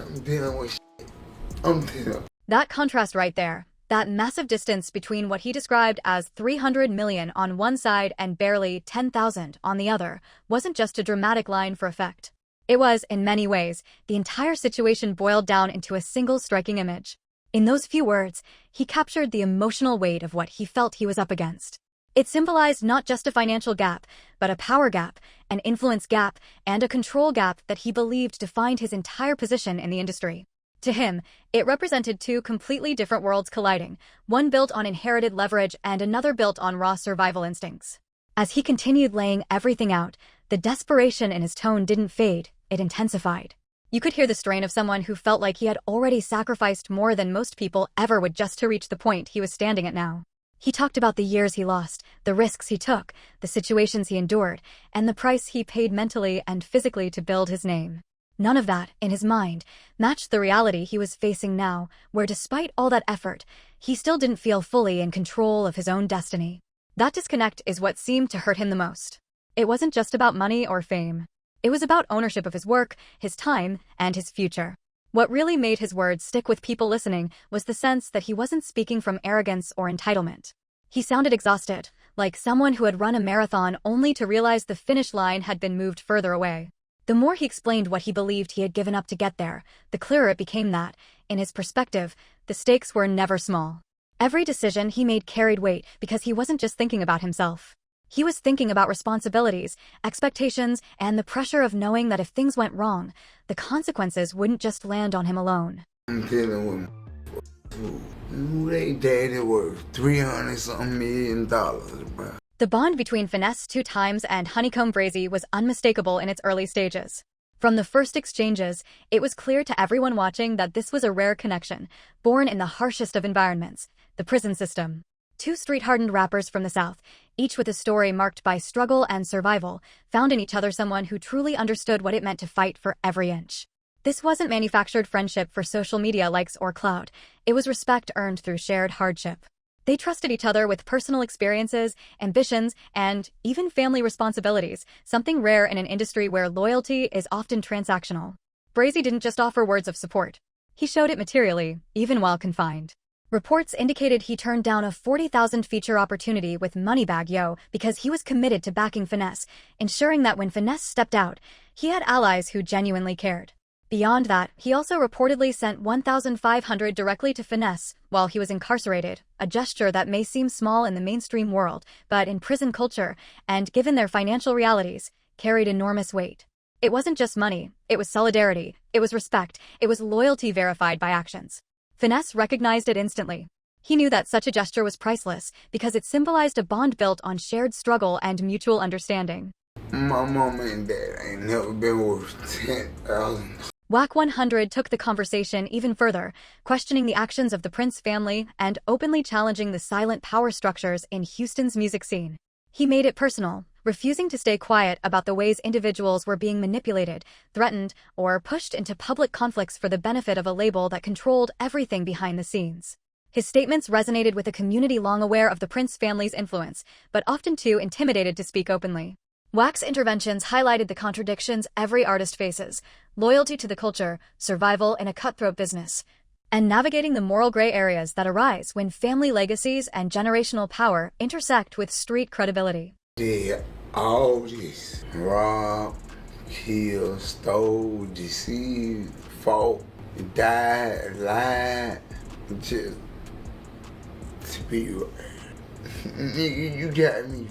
I'm dealing with shit. I'm dealing. That contrast right there, that massive distance between what he described as 300 million on one side and barely 10,000 on the other, wasn't just a dramatic line for effect. It was, in many ways, the entire situation boiled down into a single striking image. In those few words, he captured the emotional weight of what he felt he was up against. It symbolized not just a financial gap, but a power gap, an influence gap, and a control gap that he believed defined his entire position in the industry. To him, it represented two completely different worlds colliding, one built on inherited leverage and another built on raw survival instincts. As he continued laying everything out, the desperation in his tone didn't fade, it intensified. You could hear the strain of someone who felt like he had already sacrificed more than most people ever would just to reach the point he was standing at now. He talked about the years he lost, the risks he took, the situations he endured, and the price he paid mentally and physically to build his name. None of that, in his mind, matched the reality he was facing now, where despite all that effort, he still didn't feel fully in control of his own destiny. That disconnect is what seemed to hurt him the most. It wasn't just about money or fame. It was about ownership of his work, his time, and his future. What really made his words stick with people listening was the sense that he wasn't speaking from arrogance or entitlement. He sounded exhausted, like someone who had run a marathon only to realize the finish line had been moved further away. The more he explained what he believed he had given up to get there, the clearer it became that, in his perspective, the stakes were never small. Every decision he made carried weight because he wasn't just thinking about himself. He was thinking about responsibilities, expectations, and the pressure of knowing that if things went wrong, the consequences wouldn't just land on him alone. I'm dealing with who they daddy worth 300-something million dollars, bro. The bond between Finesse2tymes and Honeycomb Brazy was unmistakable in its early stages. From the first exchanges, it was clear to everyone watching that this was a rare connection, born in the harshest of environments, the prison system. Two street-hardened rappers from the South, each with a story marked by struggle and survival, found in each other someone who truly understood what it meant to fight for every inch. This wasn't manufactured friendship for social media likes or clout. It was respect earned through shared hardship. They trusted each other with personal experiences, ambitions, and even family responsibilities, something rare in an industry where loyalty is often transactional. Brazy didn't just offer words of support. He showed it materially, even while confined. Reports indicated he turned down a 40,000 feature opportunity with Moneybagg Yo because he was committed to backing Finesse, ensuring that when Finesse stepped out, he had allies who genuinely cared. Beyond that, he also reportedly sent 1,500 directly to Finesse while he was incarcerated, a gesture that may seem small in the mainstream world, but in prison culture, and given their financial realities, carried enormous weight. It wasn't just money, it was solidarity, it was respect, it was loyalty verified by actions. Finesse recognized it instantly. He knew that such a gesture was priceless because it symbolized a bond built on shared struggle and mutual understanding. My mama and dad ain't never been worth 10,000. Wack 100 took the conversation even further, questioning the actions of the Prince family and openly challenging the silent power structures in Houston's music scene. He made it personal, refusing to stay quiet about the ways individuals were being manipulated, threatened, or pushed into public conflicts for the benefit of a label that controlled everything behind the scenes. His statements resonated with a community long aware of the Prince family's influence, but often too intimidated to speak openly. Wack's interventions highlighted the contradictions every artist faces: loyalty to the culture, survival in a cutthroat business, and navigating the moral gray areas that arise when family legacies and generational power intersect with street credibility. Did all this: rob, kill, stole, deceived, fought, died, lied, just to be right. You got me.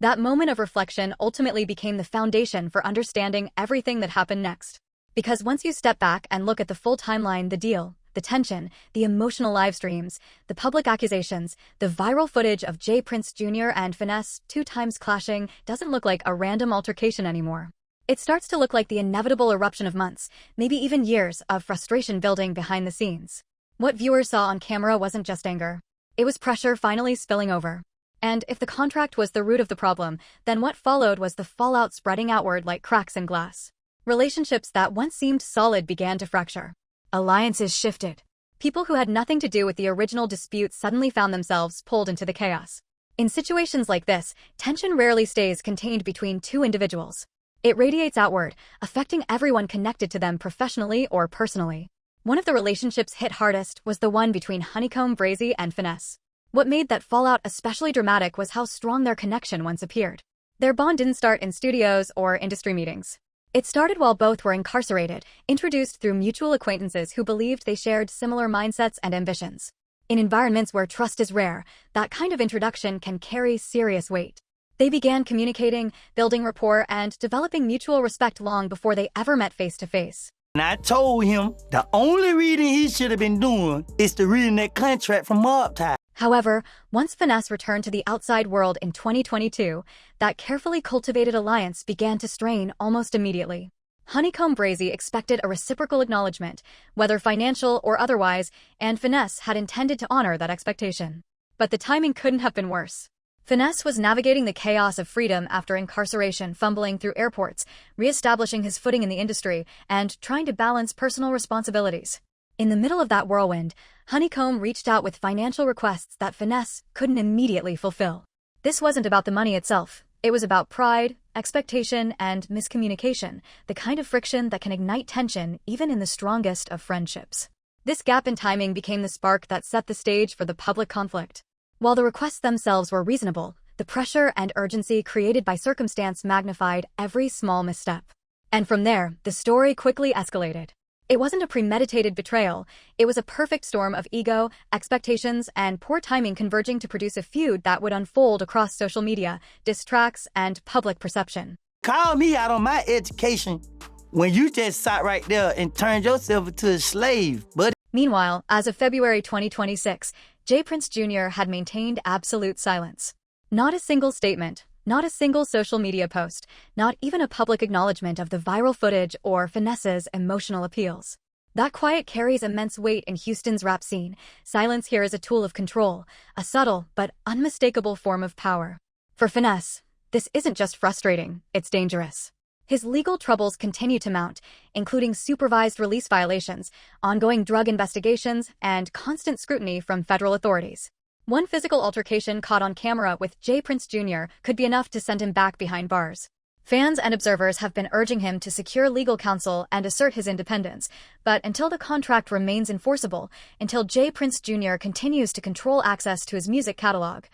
That moment of reflection ultimately became the foundation for understanding everything that happened next. Because once you step back and look at the full timeline, the deal, the tension, the emotional live streams, the public accusations, the viral footage of J. Prince Jr. and Finesse2tymes clashing doesn't look like a random altercation anymore. It starts to look like the inevitable eruption of months, maybe even years, of frustration building behind the scenes. What viewers saw on camera wasn't just anger. It was pressure finally spilling over. And if the contract was the root of the problem, then what followed was the fallout spreading outward like cracks in glass. Relationships that once seemed solid began to fracture. Alliances shifted. People who had nothing to do with the original dispute suddenly found themselves pulled into the chaos. In situations like this, tension rarely stays contained between two individuals. It radiates outward, affecting everyone connected to them professionally or personally. One of the relationships hit hardest was the one between Honeycomb Brazy and Finesse. What made that fallout especially dramatic was how strong their connection once appeared. Their bond didn't start in studios or industry meetings. It started while both were incarcerated, introduced through mutual acquaintances who believed they shared similar mindsets and ambitions. In environments where trust is rare, that kind of introduction can carry serious weight. They began communicating, building rapport, and developing mutual respect long before they ever met face-to-face. And I told him the only reading he should have been doing is to reading that contract from Mob Tie. However, once Finesse returned to the outside world in 2022, that carefully cultivated alliance began to strain almost immediately. Honeycomb Brazy expected a reciprocal acknowledgement, whether financial or otherwise, and Finesse had intended to honor that expectation. But the timing couldn't have been worse. Finesse was navigating the chaos of freedom after incarceration, fumbling through airports, re-establishing his footing in the industry, and trying to balance personal responsibilities. In the middle of that whirlwind, Honeycomb reached out with financial requests that Finesse couldn't immediately fulfill. This wasn't about the money itself. It was about pride, expectation, and miscommunication, the kind of friction that can ignite tension even in the strongest of friendships. This gap in timing became the spark that set the stage for the public conflict. While the requests themselves were reasonable, the pressure and urgency created by circumstance magnified every small misstep. And from there, the story quickly escalated. It wasn't a premeditated betrayal, it was a perfect storm of ego, expectations, and poor timing converging to produce a feud that would unfold across social media, diss tracks, and public perception. Call me out on my education when you just sat right there and turned yourself into a slave, buddy. Meanwhile, as of February 2026, J. Prince Jr. had maintained absolute silence. Not a single statement, not a single social media post, not even a public acknowledgement of the viral footage or Finesse's emotional appeals. That quiet carries immense weight in Houston's rap scene. Silence here is a tool of control, a subtle but unmistakable form of power. For Finesse, this isn't just frustrating, it's dangerous. His legal troubles continue to mount, including supervised release violations, ongoing drug investigations, and constant scrutiny from federal authorities. One physical altercation caught on camera with J. Prince Jr. could be enough to send him back behind bars. Fans and observers have been urging him to secure legal counsel and assert his independence, but until the contract remains enforceable, until J. Prince Jr. continues to control access to his music catalog,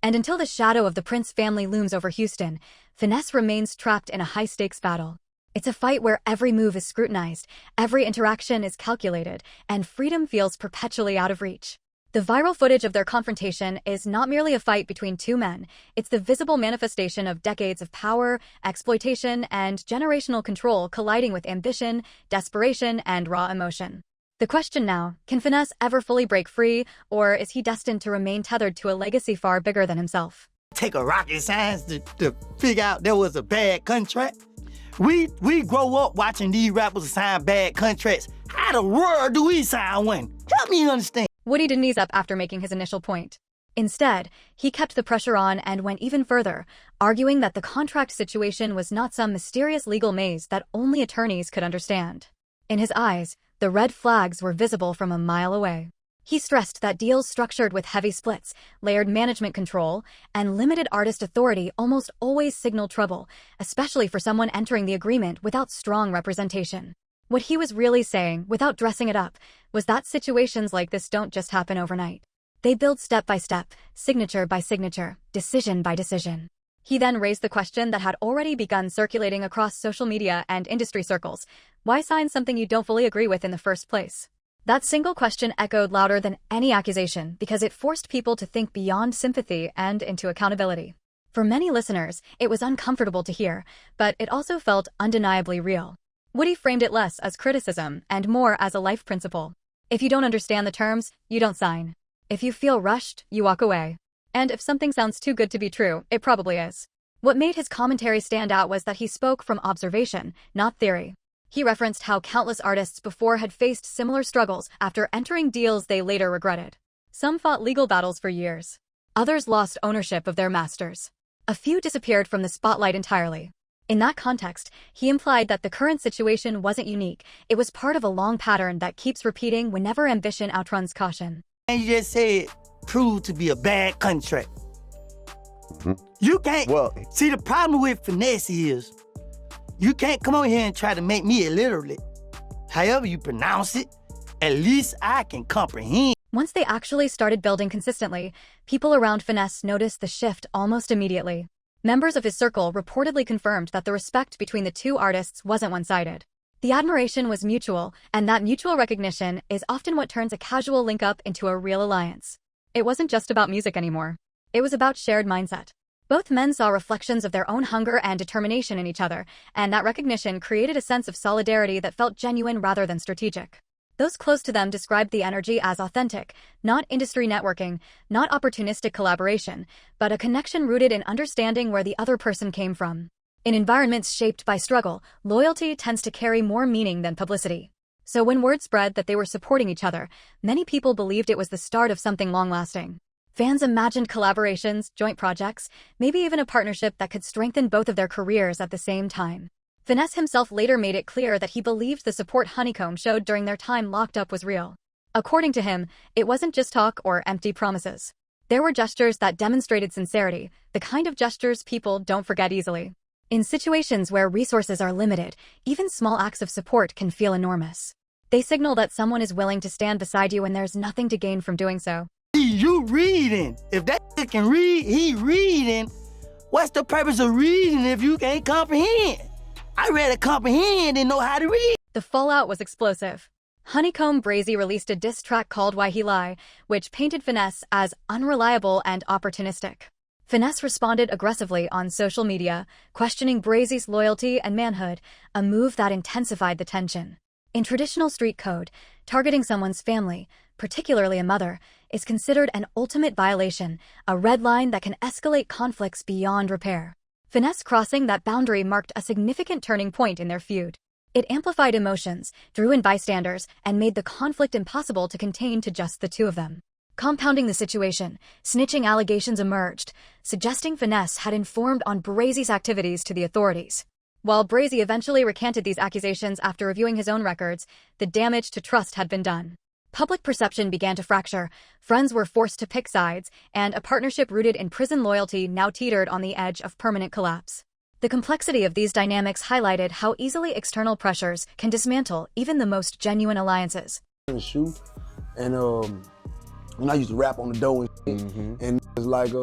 and until the shadow of the Prince family looms over Houston, Finesse remains trapped in a high-stakes battle. It's a fight where every move is scrutinized, every interaction is calculated, and freedom feels perpetually out of reach. The viral footage of their confrontation is not merely a fight between two men, it's the visible manifestation of decades of power, exploitation, and generational control colliding with ambition, desperation, and raw emotion. The question now, can Finesse ever fully break free, or is he destined to remain tethered to a legacy far bigger than himself? Take a rocket science to figure out there was a bad contract. We grow up watching these rappers sign bad contracts. How the world do we sign one? Help me understand. Woody didn't ease up after making his initial point. Instead, he kept the pressure on and went even further, arguing that the contract situation was not some mysterious legal maze that only attorneys could understand. In his eyes, the red flags were visible from a mile away. He stressed that deals structured with heavy splits, layered management control, and limited artist authority almost always signaled trouble, especially for someone entering the agreement without strong representation. What he was really saying, without dressing it up, was that situations like this don't just happen overnight. They build step by step, signature by signature, decision by decision. He then raised the question that had already begun circulating across social media and industry circles. Why sign something you don't fully agree with in the first place? That single question echoed louder than any accusation because it forced people to think beyond sympathy and into accountability. For many listeners, it was uncomfortable to hear, but it also felt undeniably real. Woody framed it less as criticism and more as a life principle. If you don't understand the terms, you don't sign. If you feel rushed, you walk away. And if something sounds too good to be true, it probably is. What made his commentary stand out was that he spoke from observation, not theory. He referenced how countless artists before had faced similar struggles after entering deals they later regretted. Some fought legal battles for years. Others lost ownership of their masters. A few disappeared from the spotlight entirely. In that context, he implied that the current situation wasn't unique. It was part of a long pattern that keeps repeating whenever ambition outruns caution. And you just said proved to be a bad contract. Mm-hmm. You can't. See, the problem with Finesse is You can't come over here and try to make me illiterate. However you pronounce it, at least I can comprehend. Once they actually started building consistently, people around Finesse noticed the shift almost immediately. Members of his circle reportedly confirmed that the respect between the two artists wasn't one-sided. The admiration was mutual, and that mutual recognition is often what turns a casual link-up into a real alliance. It wasn't just about music anymore. It was about shared mindset. Both men saw reflections of their own hunger and determination in each other, and that recognition created a sense of solidarity that felt genuine rather than strategic. Those close to them described the energy as authentic, not industry networking, not opportunistic collaboration, but a connection rooted in understanding where the other person came from. In environments shaped by struggle, loyalty tends to carry more meaning than publicity. So when word spread that they were supporting each other, many people believed it was the start of something long-lasting. Fans imagined collaborations, joint projects, maybe even a partnership that could strengthen both of their careers at the same time. Finesse himself later made it clear that he believed the support Honeycomb showed during their time locked up was real. According to him, it wasn't just talk or empty promises. There were gestures that demonstrated sincerity, the kind of gestures people don't forget easily. In situations where resources are limited, even small acts of support can feel enormous. They signal that someone is willing to stand beside you when there's nothing to gain from doing so. You reading. If that can read, he reading. What's the purpose of reading if you can't comprehend? I rather comprehend than know how to read. The fallout was explosive. Honeycomb Brazy released a diss track called Why He Lie, which painted Finesse as unreliable and opportunistic. Finesse responded aggressively on social media, questioning Brazy's loyalty and manhood, a move that intensified the tension. In traditional street code, targeting someone's family, particularly a mother, is considered an ultimate violation, a red line that can escalate conflicts beyond repair. Finesse crossing that boundary marked a significant turning point in their feud. It amplified emotions, drew in bystanders, and made the conflict impossible to contain to just the two of them. Compounding the situation, snitching allegations emerged, suggesting Finesse had informed on Brazy's activities to the authorities. While Brazy eventually recanted these accusations after reviewing his own records, the damage to trust had been done. Public perception began to fracture, friends were forced to pick sides, and a partnership rooted in prison loyalty now teetered on the edge of permanent collapse. The complexity of these dynamics highlighted how easily external pressures can dismantle even the most genuine alliances. Shoe, and when I used to rap on the dough and shit, and it's like,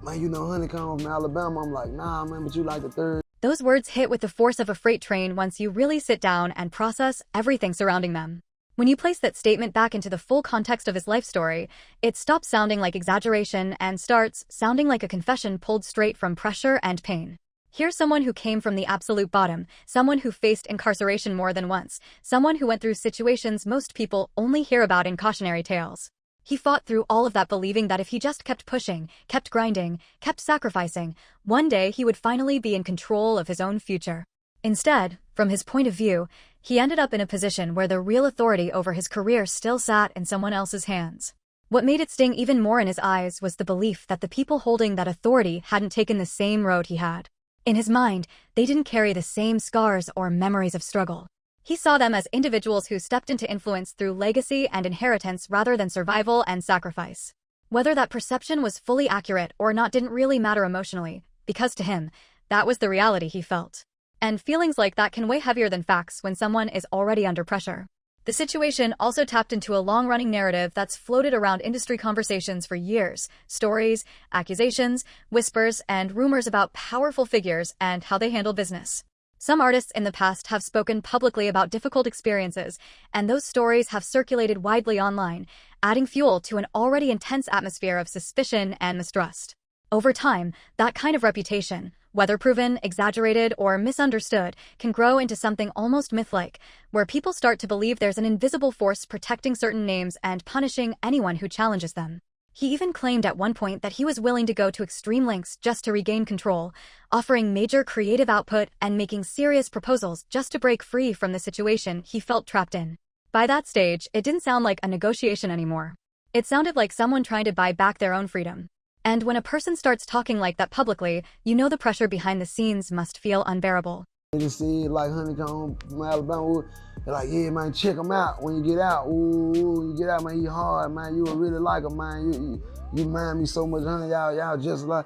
man, you know Honeycomb from Alabama? I'm like, nah, man, but you like the third. Those words hit with the force of a freight train once you really sit down and process everything surrounding them. When you place that statement back into the full context of his life story, it stops sounding like exaggeration and starts sounding like a confession pulled straight from pressure and pain. Here's someone who came from the absolute bottom, someone who faced incarceration more than once, someone who went through situations most people only hear about in cautionary tales. He fought through all of that believing that if he just kept pushing, kept grinding, kept sacrificing, one day he would finally be in control of his own future. Instead, from his point of view, he ended up in a position where the real authority over his career still sat in someone else's hands. What made it sting even more in his eyes was the belief that the people holding that authority hadn't taken the same road he had. In his mind, they didn't carry the same scars or memories of struggle. He saw them as individuals who stepped into influence through legacy and inheritance rather than survival and sacrifice. Whether that perception was fully accurate or not didn't really matter emotionally, because to him, that was the reality he felt. And feelings like that can weigh heavier than facts when someone is already under pressure. The situation also tapped into a long-running narrative that's floated around industry conversations for years: stories, accusations, whispers, and rumors about powerful figures and how they handle business. Some artists in the past have spoken publicly about difficult experiences, and those stories have circulated widely online, adding fuel to an already intense atmosphere of suspicion and mistrust. Over time, that kind of reputation, whether proven, exaggerated, or misunderstood, can grow into something almost myth-like, where people start to believe there's an invisible force protecting certain names and punishing anyone who challenges them. He even claimed at one point that he was willing to go to extreme lengths just to regain control, offering major creative output and making serious proposals just to break free from the situation he felt trapped in. By that stage, it didn't sound like a negotiation anymore. It sounded like someone trying to buy back their own freedom. And when a person starts talking like that publicly, you know the pressure behind the scenes must feel unbearable. Niggas see like Honeycomb from Alabama, they're like, yeah, man, check him out when you get out. Ooh, you get out, man, he hard, man. You will really like him, man. You remind me so much, honey. Y'all just like.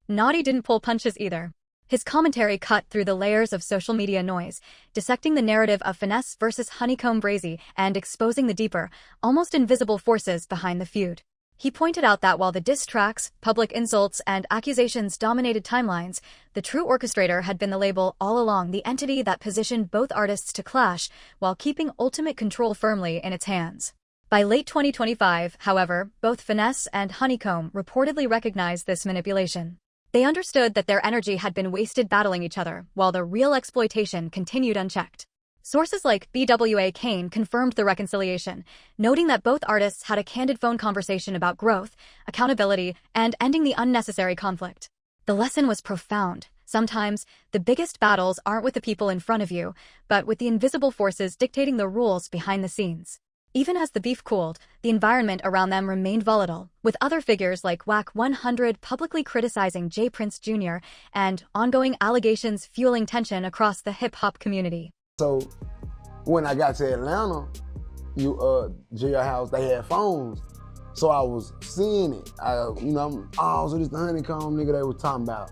Naughty didn't pull punches either. His commentary cut through the layers of social media noise, dissecting the narrative of Finesse versus Honeycomb Brazy and exposing the deeper, almost invisible forces behind the feud. He pointed out that while the diss tracks, public insults, and accusations dominated timelines, the true orchestrator had been the label all along, the entity that positioned both artists to clash while keeping ultimate control firmly in its hands. By late 2025, however, both Finesse and Honeycomb reportedly recognized this manipulation. They understood that their energy had been wasted battling each other, while the real exploitation continued unchecked. Sources like BWA Kane confirmed the reconciliation, noting that both artists had a candid phone conversation about growth, accountability, and ending the unnecessary conflict. The lesson was profound. Sometimes, the biggest battles aren't with the people in front of you, but with the invisible forces dictating the rules behind the scenes. Even as the beef cooled, the environment around them remained volatile, with other figures like Wack 100 publicly criticizing J. Prince Jr. and ongoing allegations fueling tension across the hip-hop community. So when I got to Atlanta, Jail House, they had phones. So I was seeing it. So this the Honeycomb nigga they was talking about.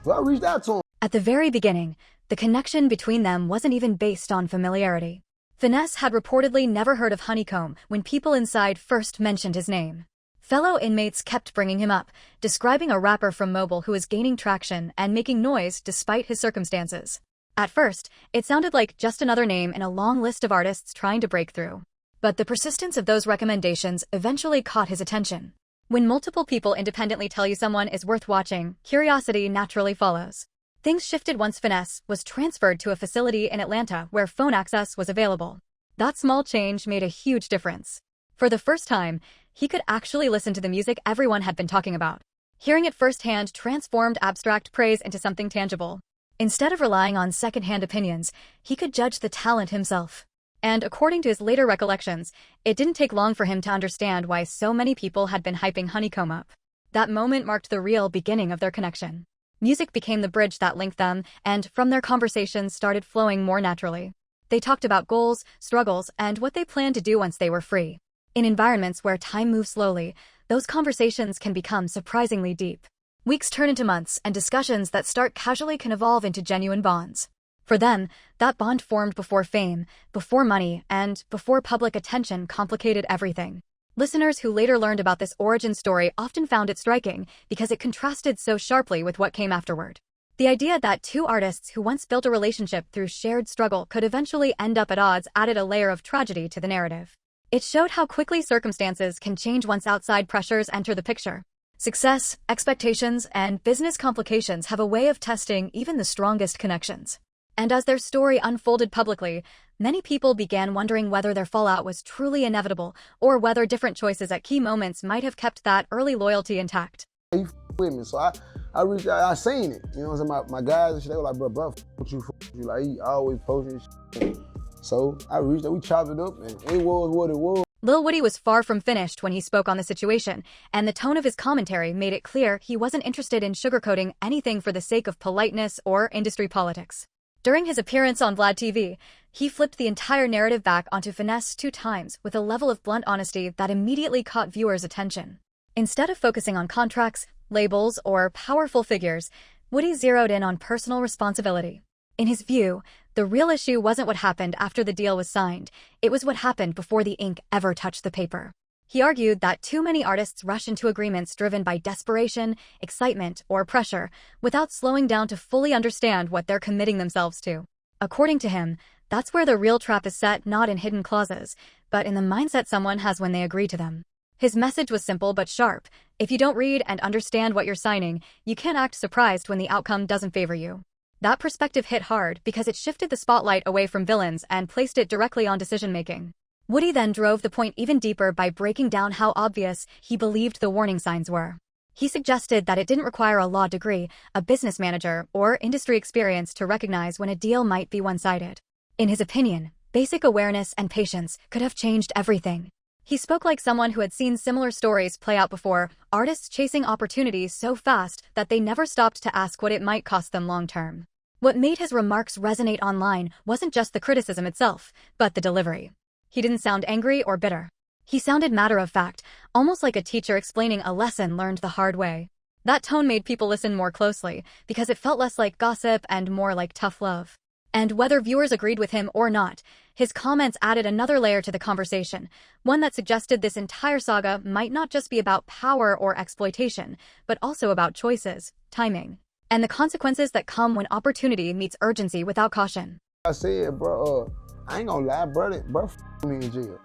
So I reached out to him. At the very beginning, the connection between them wasn't even based on familiarity. Finesse had reportedly never heard of Honeycomb when people inside first mentioned his name. Fellow inmates kept bringing him up, describing a rapper from Mobile who was gaining traction and making noise despite his circumstances. At first, it sounded like just another name in a long list of artists trying to break through. But the persistence of those recommendations eventually caught his attention. When multiple people independently tell you someone is worth watching, curiosity naturally follows. Things shifted once Finesse was transferred to a facility in Atlanta where phone access was available. That small change made a huge difference. For the first time, he could actually listen to the music everyone had been talking about. Hearing it firsthand transformed abstract praise into something tangible. Instead of relying on second-hand opinions, he could judge the talent himself. And according to his later recollections, it didn't take long for him to understand why so many people had been hyping Honeycomb up. That moment marked the real beginning of their connection. Music became the bridge that linked them, and from their conversations started flowing more naturally. They talked about goals, struggles, and what they planned to do once they were free. In environments where time moves slowly, those conversations can become surprisingly deep. Weeks turn into months, and discussions that start casually can evolve into genuine bonds. For them, that bond formed before fame, before money, and before public attention complicated everything. Listeners who later learned about this origin story often found it striking because it contrasted so sharply with what came afterward. The idea that two artists who once built a relationship through shared struggle could eventually end up at odds added a layer of tragedy to the narrative. It showed how quickly circumstances can change once outside pressures enter the picture. Success, expectations, and business complications have a way of testing even the strongest connections. And as their story unfolded publicly, many people began wondering whether their fallout was truly inevitable or whether different choices at key moments might have kept that early loyalty intact. He with me, so I reached out, I seen it. You know what I'm saying? My guys and shit, they were like, bro, what you, like, he always posting shit. So I reached out, we chopped it up, and it was what it was. Lil Woody was far from finished when he spoke on the situation, and the tone of his commentary made it clear he wasn't interested in sugarcoating anything for the sake of politeness or industry politics. During his appearance on Vlad TV, he flipped the entire narrative back onto Finesse2tymes with a level of blunt honesty that immediately caught viewers' attention. Instead of focusing on contracts, labels, or powerful figures, Woody zeroed in on personal responsibility. In his view, the real issue wasn't what happened after the deal was signed, it was what happened before the ink ever touched the paper. He argued that too many artists rush into agreements driven by desperation, excitement, or pressure, without slowing down to fully understand what they're committing themselves to. According to him, that's where the real trap is set, not in hidden clauses, but in the mindset someone has when they agree to them. His message was simple but sharp. If you don't read and understand what you're signing, you can't act surprised when the outcome doesn't favor you. That perspective hit hard because it shifted the spotlight away from villains and placed it directly on decision-making. Woody then drove the point even deeper by breaking down how obvious he believed the warning signs were. He suggested that it didn't require a law degree, a business manager, or industry experience to recognize when a deal might be one-sided. In his opinion, basic awareness and patience could have changed everything. He spoke like someone who had seen similar stories play out before, artists chasing opportunities so fast that they never stopped to ask what it might cost them long-term. What made his remarks resonate online wasn't just the criticism itself, but the delivery. He didn't sound angry or bitter. He sounded matter-of-fact, almost like a teacher explaining a lesson learned the hard way. That tone made people listen more closely, because it felt less like gossip and more like tough love. And whether viewers agreed with him or not, his comments added another layer to the conversation, one that suggested this entire saga might not just be about power or exploitation, but also about choices, timing, and the consequences that come when opportunity meets urgency without caution. I said, bro, I ain't gonna lie, bro, f me in jail.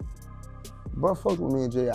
Bro, fuck with me in jail.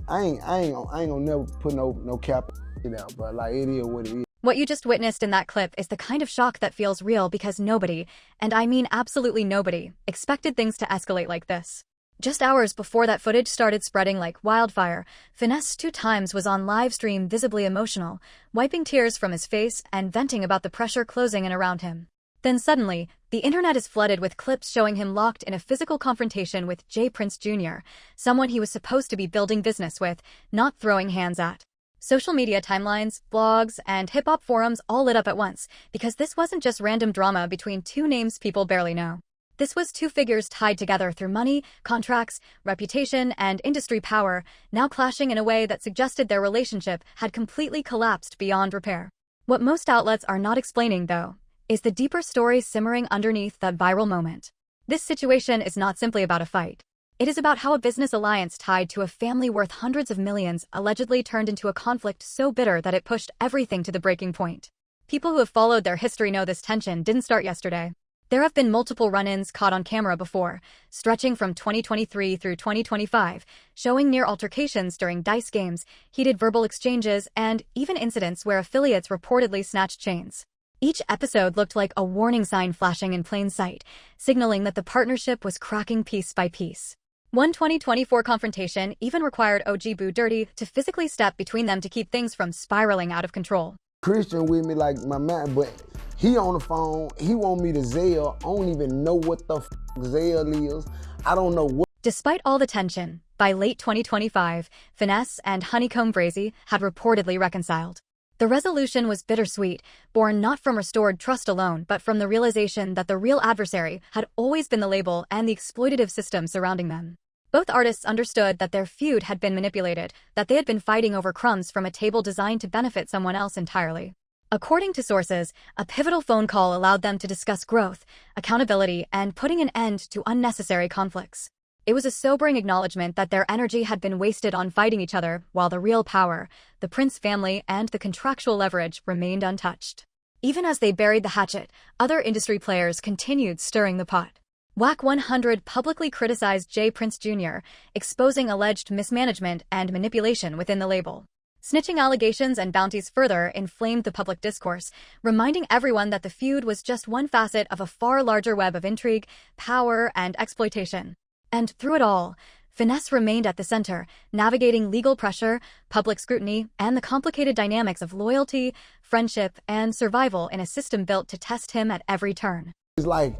I ain't gonna never put no cap out, bro. Like, it is what it is. What you just witnessed in that clip is the kind of shock that feels real because nobody, and I mean absolutely nobody, expected things to escalate like this. Just hours before that footage started spreading like wildfire, Finesse2tymes was on live stream visibly emotional, wiping tears from his face and venting about the pressure closing in around him. Then suddenly, the internet is flooded with clips showing him locked in a physical confrontation with J. Prince Jr., someone he was supposed to be building business with, not throwing hands at. Social media timelines, blogs, and hip-hop forums all lit up at once, because this wasn't just random drama between two names people barely know. This was two figures tied together through money, contracts, reputation, and industry power, now clashing in a way that suggested their relationship had completely collapsed beyond repair. What most outlets are not explaining, though, is the deeper story simmering underneath that viral moment. This situation is not simply about a fight. It is about how a business alliance tied to a family worth hundreds of millions allegedly turned into a conflict so bitter that it pushed everything to the breaking point. People who have followed their history know this tension didn't start yesterday. There have been multiple run-ins caught on camera before, stretching from 2023 through 2025, showing near altercations during dice games, heated verbal exchanges, and even incidents where affiliates reportedly snatched chains. Each episode looked like a warning sign flashing in plain sight, signaling that the partnership was cracking piece by piece. One 2024 confrontation even required OG Boo Dirty to physically step between them to keep things from spiraling out of control. Christian with me like my man, but he on the phone, he want me to Zelle. I don't even know what the Zelle is. I don't know what. Despite all the tension, by late 2025, Finesse and Honeycomb Brazy had reportedly reconciled. The resolution was bittersweet, born not from restored trust alone, but from the realization that the real adversary had always been the label and the exploitative system surrounding them. Both artists understood that their feud had been manipulated, that they had been fighting over crumbs from a table designed to benefit someone else entirely. According to sources, a pivotal phone call allowed them to discuss growth, accountability, and putting an end to unnecessary conflicts. It was a sobering acknowledgement that their energy had been wasted on fighting each other, while the real power, the Prince family, and the contractual leverage remained untouched. Even as they buried the hatchet, other industry players continued stirring the pot. WAC 100 publicly criticized J. Prince Jr., exposing alleged mismanagement and manipulation within the label. Snitching allegations and bounties further inflamed the public discourse, reminding everyone that the feud was just one facet of a far larger web of intrigue, power, and exploitation. And through it all, Finesse remained at the center, navigating legal pressure, public scrutiny, and the complicated dynamics of loyalty, friendship, and survival in a system built to test him at every turn. It's like,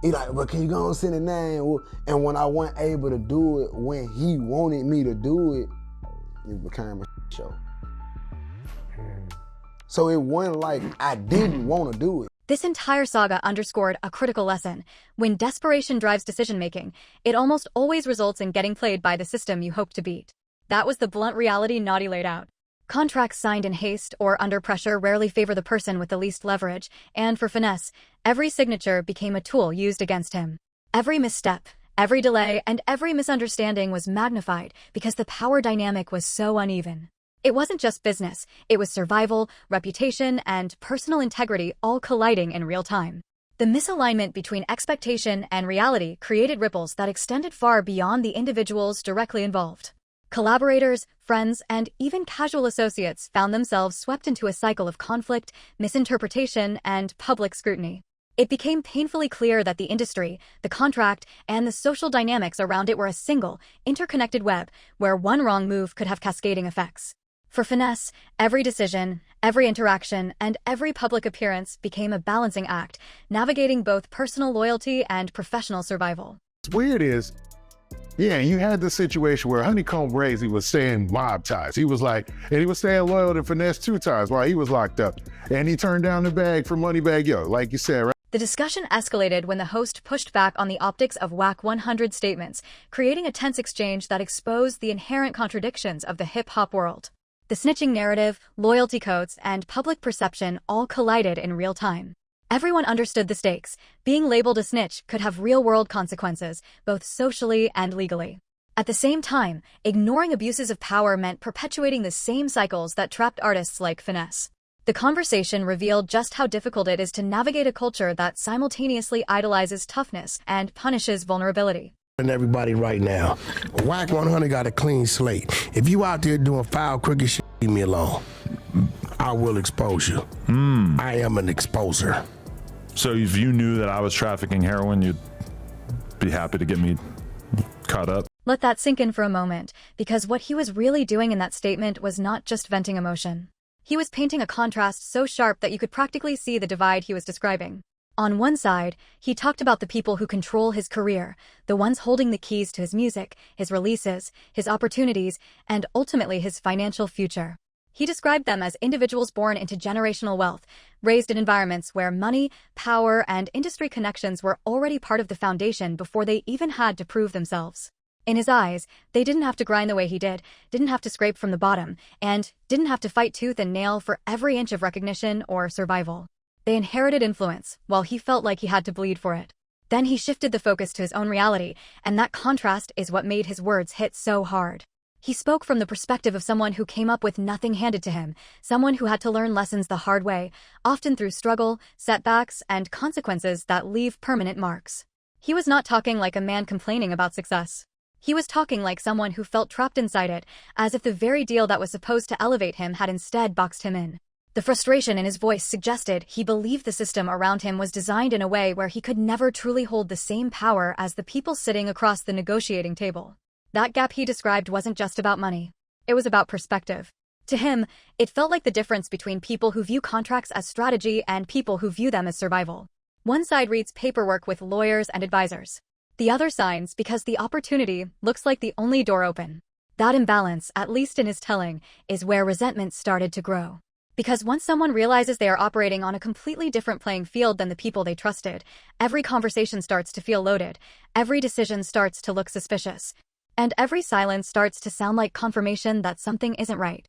but can you go and send it now? And when I wasn't able to do it, when he wanted me to do it, it became a show. So it wasn't like I didn't want to do it. This entire saga underscored a critical lesson. When desperation drives decision-making, it almost always results in getting played by the system you hope to beat. That was the blunt reality Naughty laid out. Contracts signed in haste or under pressure rarely favor the person with the least leverage, and for Finesse, every signature became a tool used against him. Every misstep, every delay, and every misunderstanding was magnified because the power dynamic was so uneven. It wasn't just business, it was survival, reputation, and personal integrity all colliding in real time. The misalignment between expectation and reality created ripples that extended far beyond the individuals directly involved. Collaborators, friends, and even casual associates found themselves swept into a cycle of conflict, misinterpretation, and public scrutiny. It became painfully clear that the industry, the contract, and the social dynamics around it were a single, interconnected web where one wrong move could have cascading effects. For Finesse, every decision, every interaction, and every public appearance became a balancing act, navigating both personal loyalty and professional survival. What's weird is, yeah, you had the situation where Honeycomb Brazy was saying mob ties. He was like, and he was staying loyal to Finesse2tymes while he was locked up. And he turned down the bag for Moneybag Yo, like you said, right? The discussion escalated when the host pushed back on the optics of WAC 100 statements, creating a tense exchange that exposed the inherent contradictions of the hip-hop world. The snitching narrative, loyalty codes, and public perception all collided in real time. Everyone understood the stakes. Being labeled a snitch could have real-world consequences, both socially and legally. At the same time, ignoring abuses of power meant perpetuating the same cycles that trapped artists like Finesse. The conversation revealed just how difficult it is to navigate a culture that simultaneously idolizes toughness and punishes vulnerability. And everybody right now, Whack 100 got a clean slate. If you out there doing foul, crooked shit, leave me alone. I will expose you. I am an exposer. So if you knew that I was trafficking heroin, you'd be happy to get me caught up? Let that sink in for a moment, because what he was really doing in that statement was not just venting emotion. He was painting a contrast so sharp that you could practically see the divide he was describing. On one side, he talked about the people who control his career, the ones holding the keys to his music, his releases, his opportunities, and ultimately his financial future. He described them as individuals born into generational wealth, raised in environments where money, power, and industry connections were already part of the foundation before they even had to prove themselves. In his eyes, they didn't have to grind the way he did, didn't have to scrape from the bottom, and didn't have to fight tooth and nail for every inch of recognition or survival. They inherited influence, while he felt like he had to bleed for it. Then he shifted the focus to his own reality, and that contrast is what made his words hit so hard. He spoke from the perspective of someone who came up with nothing handed to him, someone who had to learn lessons the hard way, often through struggle, setbacks, and consequences that leave permanent marks. He was not talking like a man complaining about success. He was talking like someone who felt trapped inside it, as if the very deal that was supposed to elevate him had instead boxed him in. The frustration in his voice suggested he believed the system around him was designed in a way where he could never truly hold the same power as the people sitting across the negotiating table. That gap he described wasn't just about money. It was about perspective. To him, it felt like the difference between people who view contracts as strategy and people who view them as survival. One side reads paperwork with lawyers and advisors. The other signs because the opportunity looks like the only door open. That imbalance, at least in his telling, is where resentment started to grow. Because once someone realizes they are operating on a completely different playing field than the people they trusted, every conversation starts to feel loaded, every decision starts to look suspicious, and every silence starts to sound like confirmation that something isn't right.